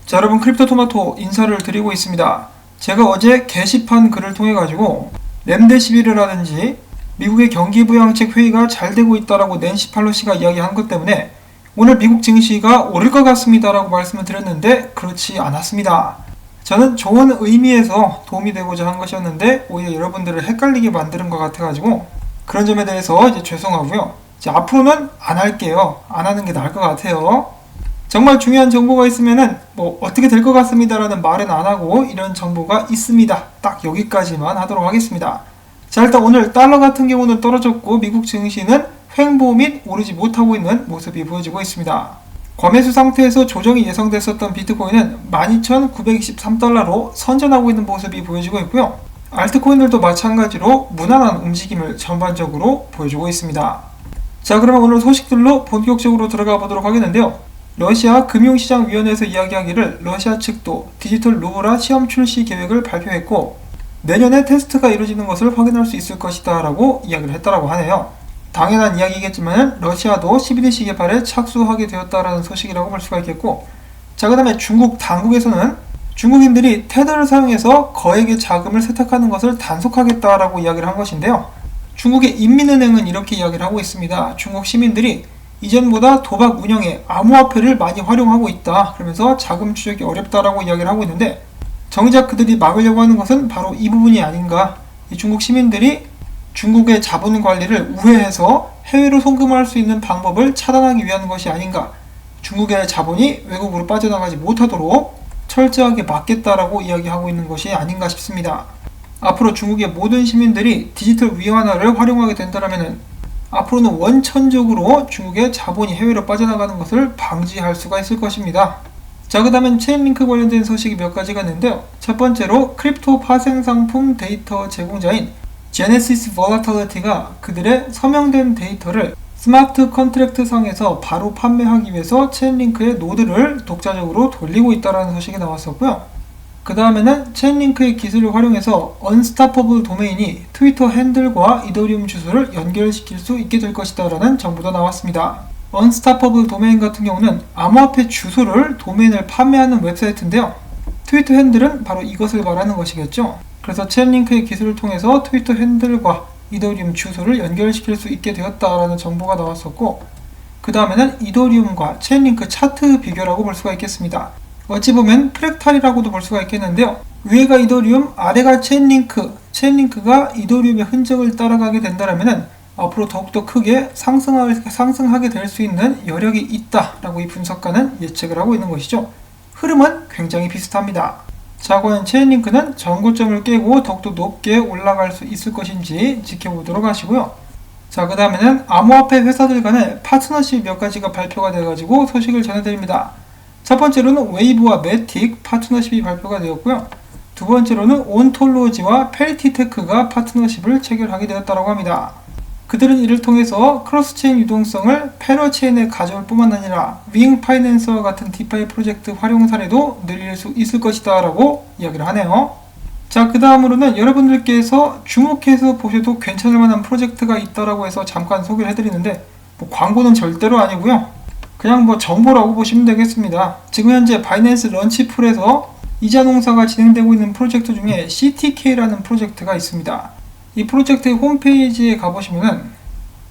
자, 여러분, 크립토토마토 인사를 드리고 있습니다. 제가 어제 게시판 글을 통해 가지고 렘데시비르라든지 미국의 경기부양책 회의가 잘 되고 있다라고 낸시 팔로시가 이야기한 것 때문에 오늘 미국 증시가 오를 것 같습니다라고 말씀을 드렸는데 그렇지 않았습니다. 저는 좋은 의미에서 도움이 되고자 한 것이었는데 오히려 여러분들을 헷갈리게 만드는 것 같아가지고 그런 점에 대해서 이제 죄송하고요. 이제 앞으로는 안 할게요. 안 하는 게 나을 것 같아요. 정말 중요한 정보가 있으면은 어떻게 될 것 같습니다라는 말은 안 하고 이런 정보가 있습니다. 딱 여기까지만 하도록 하겠습니다. 자, 일단 오늘 달러 같은 경우는 떨어졌고 미국 증시는 횡보 및 오르지 못하고 있는 모습이 보여지고 있습니다. 과매수 상태에서 조정이 예상됐었던 비트코인은 12,923달러로 선전하고 있는 모습이 보여지고 있고요. 알트코인들도 마찬가지로 무난한 움직임을 전반적으로 보여주고 있습니다. 자, 그러면 오늘 소식들로 본격적으로 들어가 보도록 하겠는데요. 러시아 금융시장위원회에서 이야기하기를 러시아 측도 디지털 루블화 시험 출시 계획을 발표했고 내년에 테스트가 이루어지는 것을 확인할 수 있을 것이다 라고 이야기를 했다라고 하네요. 당연한 이야기겠지만 러시아도 CBDC 개발에 착수하게 되었다라는 소식이라고 볼 수가 있겠고, 자, 그 다음에 중국 당국에서는 중국인들이 테더를 사용해서 거액의 자금을 세탁하는 것을 단속하겠다라고 이야기를 한 것인데요. 중국의 인민은행은 이렇게 이야기를 하고 있습니다. 중국 시민들이 이전보다 도박 운영에 암호화폐를 많이 활용하고 있다. 그러면서 자금 추적이 어렵다라고 이야기를 하고 있는데 정작 그들이 막으려고 하는 것은 바로 이 부분이 아닌가. 이 중국 시민들이 중국의 자본 관리를 우회해서 해외로 송금할 수 있는 방법을 차단하기 위한 것이 아닌가. 중국의 자본이 외국으로 빠져나가지 못하도록 철저하게 막겠다라고 이야기하고 있는 것이 아닌가 싶습니다. 앞으로 중국의 모든 시민들이 디지털 위안화를 활용하게 된다면 앞으로는 원천적으로 중국의 자본이 해외로 빠져나가는 것을 방지할 수가 있을 것입니다. 자, 그 다음엔 체인링크 관련된 소식이 몇 가지가 있는데요. 첫 번째로 크립토 파생 상품 데이터 제공자인 제네시스 볼라틸리티가 그들의 서명된 데이터를 스마트 컨트랙트 상에서 바로 판매하기 위해서 체인링크의 노드를 독자적으로 돌리고 있다는 소식이 나왔었고요. 그 다음에는 체인링크의 기술을 활용해서 언스타퍼블 도메인이 트위터 핸들과 이더리움 주소를 연결시킬 수 있게 될 것이다 라는 정보도 나왔습니다. 언스타퍼블 도메인 같은 경우는 암호화폐 주소를 도메인을 판매하는 웹사이트인데요. 트위터 핸들은 바로 이것을 말하는 것이겠죠. 그래서 체인링크의 기술을 통해서 트위터 핸들과 이더리움 주소를 연결시킬 수 있게 되었다라는 정보가 나왔었고, 그 다음에는 이더리움과 체인링크 차트 비교라고 볼 수가 있겠습니다. 어찌 보면 프랙탈이라고도 볼 수가 있겠는데요. 위에가 이더리움, 아래가 체인링크가 이더리움의 흔적을 따라가게 된다면 앞으로 더욱더 크게 상승하게 될 수 있는 여력이 있다라고 이 분석가는 예측을 하고 있는 것이죠. 흐름은 굉장히 비슷합니다. 자, 과연 체인링크는 전고점을 깨고 더욱더 높게 올라갈 수 있을 것인지 지켜보도록 하시고요. 자, 그 다음에는 암호화폐 회사들 간의 파트너십 몇 가지가 발표가 돼가지고 소식을 전해드립니다. 첫 번째로는 웨이브와 매틱 파트너십이 발표가 되었고요. 두 번째로는 온톨로지와 페리티테크가 파트너십을 체결하게 되었다고 합니다. 그들은 이를 통해서 크로스체인 유동성을 패러체인에 가져올 뿐만 아니라 윙 파이낸서와 같은 디파이 프로젝트 활용 사례도 늘릴 수 있을 것이다 라고 이야기를 하네요. 자, 그 다음으로는 여러분들께서 주목해서 보셔도 괜찮을 만한 프로젝트가 있다라고 해서 잠깐 소개를 해드리는데 광고는 절대로 아니고요. 그냥 정보라고 보시면 되겠습니다. 지금 현재 바이낸스 런치풀에서 이자 농사가 진행되고 있는 프로젝트 중에 CTK라는 프로젝트가 있습니다. 이 프로젝트의 홈페이지에 가보시면은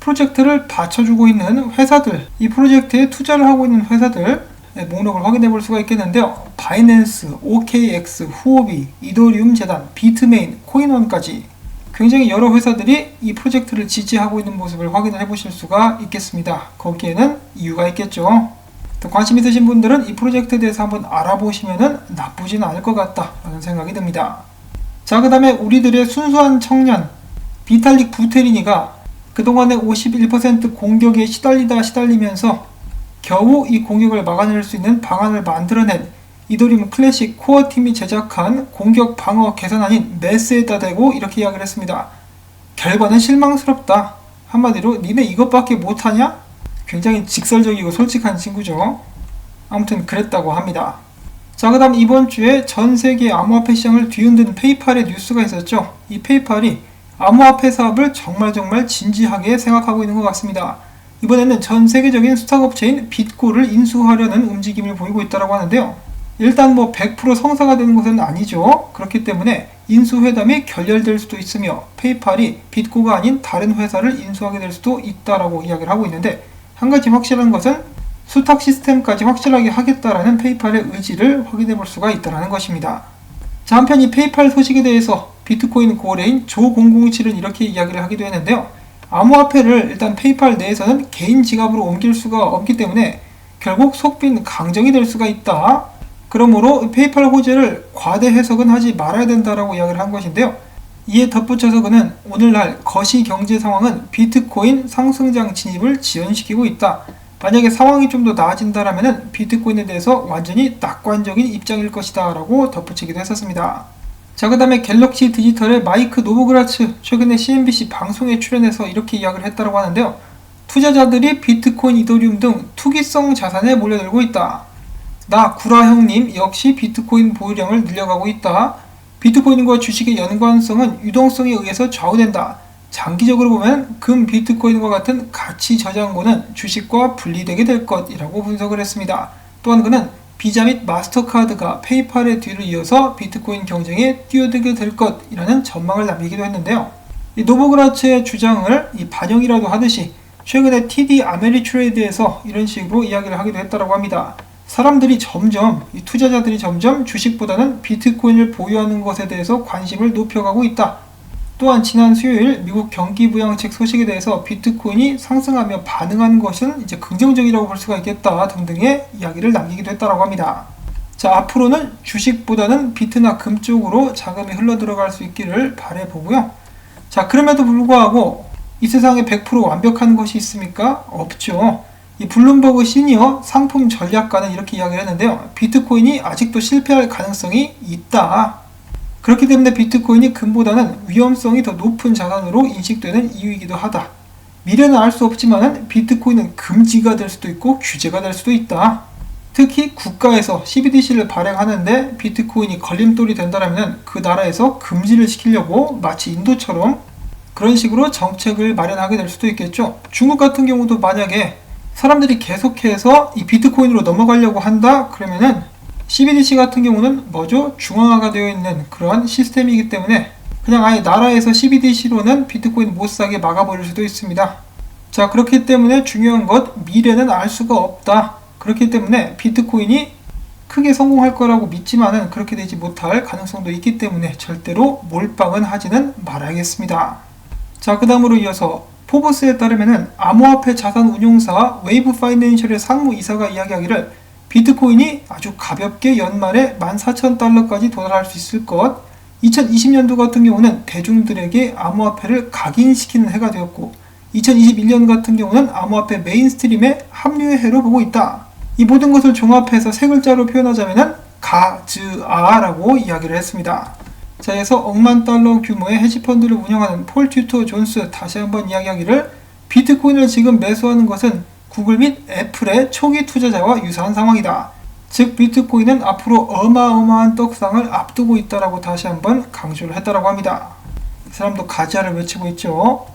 프로젝트를 받쳐주고 있는 회사들, 이 프로젝트에 투자를 하고 있는 회사들 목록을 확인해 볼 수가 있겠는데요. 바이낸스, OKX, 후오비, 이더리움 재단, 비트메인, 코인원까지 굉장히 여러 회사들이 이 프로젝트를 지지하고 있는 모습을 확인을 해보실 수가 있겠습니다. 거기에는 이유가 있겠죠. 또 관심 있으신 분들은 이 프로젝트에 대해서 한번 알아보시면 나쁘진 않을 것 같다라는 생각이 듭니다. 자, 그 다음에 우리들의 순수한 청년 비탈릭 부테리니가 그동안의 51% 공격에 시달리면서 겨우 이 공격을 막아낼 수 있는 방안을 만들어낸 이더리움 클래식 코어 팀이 제작한 공격 방어 개선안인 메스에다 대고 이렇게 이야기를 했습니다. 결과는 실망스럽다. 한마디로 니네 이것밖에 못하냐? 굉장히 직설적이고 솔직한 친구죠. 아무튼 그랬다고 합니다. 자, 그 다음 이번 주에 전 세계 암호화폐 시장을 뒤흔든 페이팔의 뉴스가 있었죠. 이 페이팔이 암호화폐 사업을 정말 진지하게 생각하고 있는 것 같습니다. 이번에는 전 세계적인 수탁업체인 bit고를 인수하려는 움직임을 보이고 있다고 하는데요. 일단 100% 성사가 되는 것은 아니죠. 그렇기 때문에 인수회담이 결렬될 수도 있으며 페이팔이 빗고가 아닌 다른 회사를 인수하게 될 수도 있다라고 이야기를 하고 있는데, 한 가지 확실한 것은 수탁 시스템까지 확실하게 하겠다라는 페이팔의 의지를 확인해 볼 수가 있다는 것입니다. 자, 한편 이 페이팔 소식에 대해서 비트코인 고래인 조007은 이렇게 이야기를 하기도 했는데요. 암호화폐를 일단 페이팔 내에서는 개인 지갑으로 옮길 수가 없기 때문에 결국 속빈 강정이 될 수가 있다. 그러므로 페이팔 호재를 과대 해석은 하지 말아야 된다라고 이야기를 한 것인데요. 이에 덧붙여서 그는 오늘날 거시 경제 상황은 비트코인 상승장 진입을 지연시키고 있다. 만약에 상황이 좀 더 나아진다라면 비트코인에 대해서 완전히 낙관적인 입장일 것이다 라고 덧붙이기도 했었습니다. 자, 그 다음에 갤럭시 디지털의 마이크 노보그라츠, 최근에 CNBC 방송에 출연해서 이렇게 이야기를 했다고 하는데요. 투자자들이 비트코인, 이더리움 등 투기성 자산에 몰려들고 있다. 나 구라 형님 역시 비트코인 보유량을 늘려가고 있다. 비트코인과 주식의 연관성은 유동성에 의해서 좌우된다. 장기적으로 보면 금 비트코인과 같은 가치 저장고는 주식과 분리되게 될 것이라고 분석을 했습니다. 또한 그는 비자 및 마스터카드가 페이팔의 뒤를 이어서 비트코인 경쟁에 뛰어들게 될 것이라는 전망을 남기기도 했는데요. 이 노보그라츠의 주장을 반영이라도 하듯이 최근에 TD 아메리트레이드에서 이런 식으로 이야기를 하기도 했다고 합니다. 사람들이 점점, 이 투자자들이 점점 주식보다는 비트코인을 보유하는 것에 대해서 관심을 높여가고 있다. 또한 지난 수요일 미국 경기부양책 소식에 대해서 비트코인이 상승하며 반응한 것은 이제 긍정적이라고 볼 수가 있겠다 등등의 이야기를 남기기도 했다고 합니다. 자, 앞으로는 주식보다는 비트나 금 쪽으로 자금이 흘러 들어갈 수 있기를 바라보고요. 자, 그럼에도 불구하고 이 세상에 100% 완벽한 것이 있습니까? 없죠. 이 블룸버그 시니어 상품 전략가는 이렇게 이야기를 했는데요. 비트코인이 아직도 실패할 가능성이 있다. 그렇기 때문에 비트코인이 금보다는 위험성이 더 높은 자산으로 인식되는 이유이기도 하다. 미래는 알 수 없지만 비트코인은 금지가 될 수도 있고 규제가 될 수도 있다. 특히 국가에서 CBDC를 발행하는데 비트코인이 걸림돌이 된다면 그 나라에서 금지를 시키려고 마치 인도처럼 그런 식으로 정책을 마련하게 될 수도 있겠죠. 중국 같은 경우도 만약에 사람들이 계속해서 이 비트코인으로 넘어가려고 한다 그러면은 CBDC 같은 경우는 뭐죠? 중앙화가 되어 있는 그러한 시스템이기 때문에 그냥 아예 나라에서 CBDC로는 비트코인 못 사게 막아버릴 수도 있습니다. 자, 그렇기 때문에 중요한 것, 미래는 알 수가 없다. 그렇기 때문에 비트코인이 크게 성공할 거라고 믿지만은 그렇게 되지 못할 가능성도 있기 때문에 절대로 몰빵은 하지는 말아야겠습니다. 자, 그 다음으로 이어서 포브스에 따르면은 암호화폐 자산 운용사 웨이브 파이낸셜의 상무이사가 이야기하기를 비트코인이 아주 가볍게 연말에 14,000달러까지 도달할 수 있을 것, 2020년도 같은 경우는 대중들에게 암호화폐를 각인시키는 해가 되었고 2021년 같은 경우는 암호화폐 메인스트림의 합류의 해로 보고 있다. 이 모든 것을 종합해서 세 글자로 표현하자면 가즈아라고 이야기를 했습니다. 자, 그래서 억만 달러 규모의 헤지펀드를 운영하는 폴 튜터 존스 다시 한번 이야기하기를 비트코인을 지금 매수하는 것은 구글 및 애플의 초기 투자자와 유사한 상황이다. 즉 비트코인은 앞으로 어마어마한 떡상을 앞두고 있다라고 다시 한번 강조를 했다라고 합니다. 이 사람도 가지아를 외치고 있죠.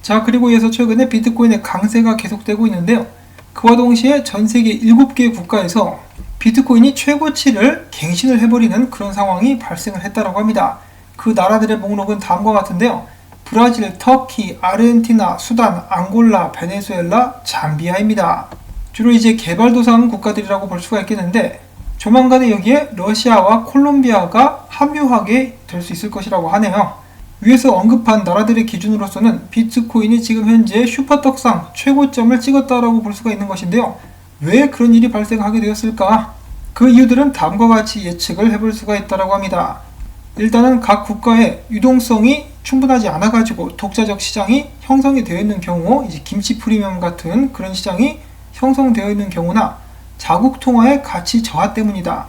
자, 그리고 이어서 최근에 비트코인의 강세가 계속되고 있는데요. 그와 동시에 전 세계 7개 국가에서 비트코인이 최고치를 갱신을 해버리는 그런 상황이 발생을 했다라고 합니다. 그 나라들의 목록은 다음과 같은데요. 브라질, 터키, 아르헨티나, 수단, 앙골라, 베네수엘라, 잠비아입니다. 주로 이제 개발도상 국가들이라고 볼 수가 있겠는데 조만간에 여기에 러시아와 콜롬비아가 합류하게 될 수 있을 것이라고 하네요. 위에서 언급한 나라들의 기준으로서는 비트코인이 지금 현재 슈퍼떡상 최고점을 찍었다라고 볼 수가 있는 것인데요. 왜 그런 일이 발생하게 되었을까? 그 이유들은 다음과 같이 예측을 해볼 수가 있다고 합니다. 일단은 각 국가의 유동성이 충분하지 않아가지고 독자적 시장이 형성이 되어 있는 경우, 이제 김치 프리미엄 같은 그런 시장이 형성되어 있는 경우나 자국 통화의 가치 저하 때문이다.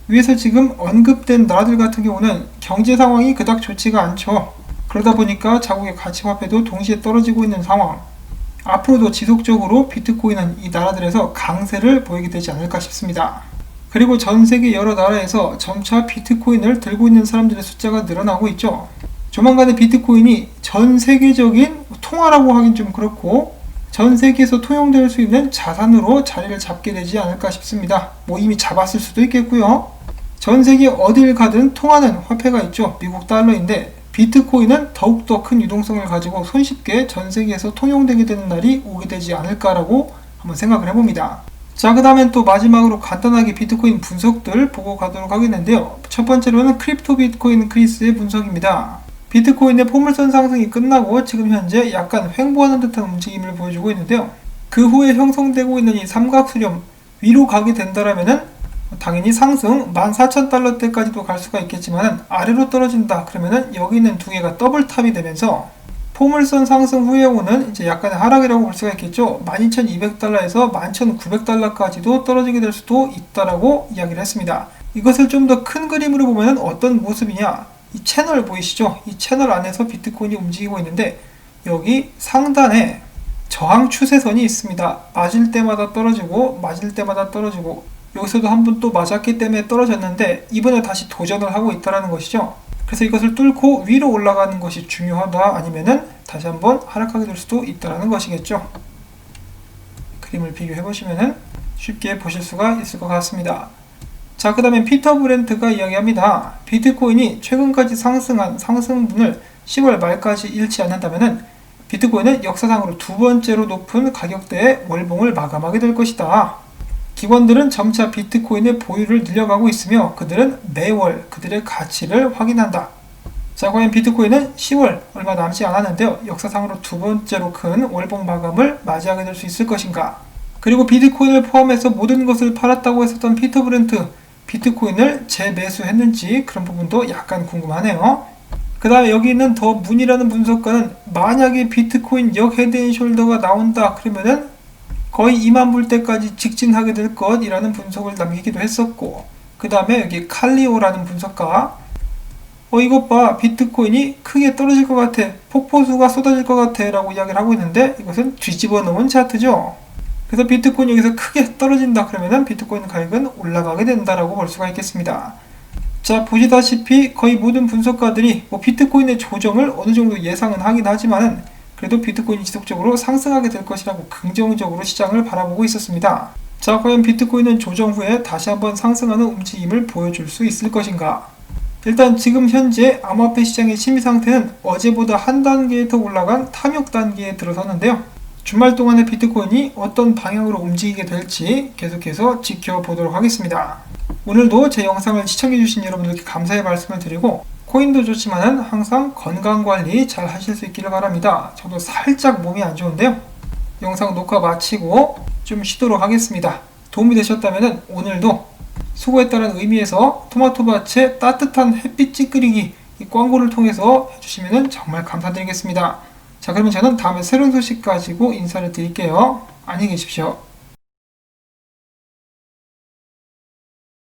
위에서 지금 언급된 나라들 같은 경우는 경제 상황이 그닥 좋지가 않죠. 그러다 보니까 자국의 가치화폐도 동시에 떨어지고 있는 상황. 앞으로도 지속적으로 비트코인은 이 나라들에서 강세를 보이게 되지 않을까 싶습니다. 그리고 전 세계 여러 나라에서 점차 비트코인을 들고 있는 사람들의 숫자가 늘어나고 있죠. 조만간에 비트코인이 전 세계적인 통화라고 하긴 좀 그렇고 전 세계에서 통용될 수 있는 자산으로 자리를 잡게 되지 않을까 싶습니다. 뭐 이미 잡았을 수도 있겠고요. 전 세계 어딜 가든 통하는 화폐가 있죠. 미국 달러인데 비트코인은 더욱더 큰 유동성을 가지고 손쉽게 전 세계에서 통용되게 되는 날이 오게 되지 않을까라고 한번 생각을 해봅니다. 자, 그 다음엔 또 마지막으로 간단하게 비트코인 분석들 보고 가도록 하겠는데요. 첫 번째로는 크립토 비트코인 크리스의 분석입니다. 비트코인의 포물선 상승이 끝나고 지금 현재 약간 횡보하는 듯한 움직임을 보여주고 있는데요. 그 후에 형성되고 있는 이 삼각수렴 위로 가게 된다라면은 당연히 상승 14,000달러대까지도 갈 수가 있겠지만 아래로 떨어진다 그러면은 여기 있는 두 개가 더블탑이 되면서 포물선 상승 후에 오는 이제 약간의 하락이라고 볼 수가 있겠죠. 12,200달러에서 11,900달러까지도 떨어지게 될 수도 있다라고 이야기를 했습니다. 이것을 좀 더 큰 그림으로 보면 어떤 모습이냐? 이 채널 보이시죠? 이 채널 안에서 비트코인이 움직이고 있는데 여기 상단에 저항 추세선이 있습니다. 맞을 때마다 떨어지고 맞을 때마다 떨어지고 여기서도 한 번 또 맞았기 때문에 떨어졌는데 이번에 다시 도전을 하고 있다는 것이죠. 그래서 이것을 뚫고 위로 올라가는 것이 중요하다 아니면은 다시 한번 하락하게 될 수도 있다는 것이겠죠. 그림을 비교해 보시면은 쉽게 보실 수가 있을 것 같습니다. 자, 그 다음에 피터 브렌트가 이야기합니다. 비트코인이 최근까지 상승한 상승분을 10월 말까지 잃지 않는다면은 비트코인은 역사상으로 두 번째로 높은 가격대의 월봉을 마감하게 될 것이다. 기관들은 점차 비트코인의 보유를 늘려가고 있으며 그들은 매월 그들의 가치를 확인한다. 자, 과연 비트코인은 10월 얼마 남지 않았는데요. 역사상으로 두 번째로 큰 월봉 마감을 맞이하게 될 수 있을 것인가. 그리고 비트코인을 포함해서 모든 것을 팔았다고 했었던 피터 브렌트, 비트코인을 재매수했는지 그런 부분도 약간 궁금하네요. 그 다음에 여기 있는 더 문이라는 분석가는 만약에 비트코인 역 헤드앤숄더가 나온다 그러면은 거의 2만 불대까지 직진하게 될 것이라는 분석을 남기기도 했었고, 그 다음에 여기 칼리오라는 분석가 이것 봐, 비트코인이 크게 떨어질 것 같아, 폭포수가 쏟아질 것 같아 라고 이야기를 하고 있는데 이것은 뒤집어 놓은 차트죠. 그래서 비트코인이 여기서 크게 떨어진다 그러면은 비트코인 가격은 올라가게 된다라고 볼 수가 있겠습니다. 자, 보시다시피 거의 모든 분석가들이 비트코인의 조정을 어느 정도 예상은 하긴 하지만은 그래도 비트코인이 지속적으로 상승하게 될 것이라고 긍정적으로 시장을 바라보고 있었습니다. 자, 과연 비트코인은 조정 후에 다시 한번 상승하는 움직임을 보여줄 수 있을 것인가? 일단 지금 현재 암호화폐 시장의 심리 상태는 어제보다 한 단계 더 올라간 탐욕 단계에 들어섰는데요. 주말 동안에 비트코인이 어떤 방향으로 움직이게 될지 계속해서 지켜보도록 하겠습니다. 오늘도 제 영상을 시청해주신 여러분들께 감사의 말씀을 드리고 코인도 좋지만 항상 건강관리 잘 하실 수 있기를 바랍니다. 저도 살짝 몸이 안 좋은데요. 영상 녹화 마치고 좀 쉬도록 하겠습니다. 도움이 되셨다면 오늘도 수고했다는 의미에서 토마토밭에 따뜻한 햇빛 찌끄리기 이 광고를 통해서 해주시면 정말 감사드리겠습니다. 자, 그러면 저는 다음에 새로운 소식 가지고 인사를 드릴게요. 안녕히 계십시오.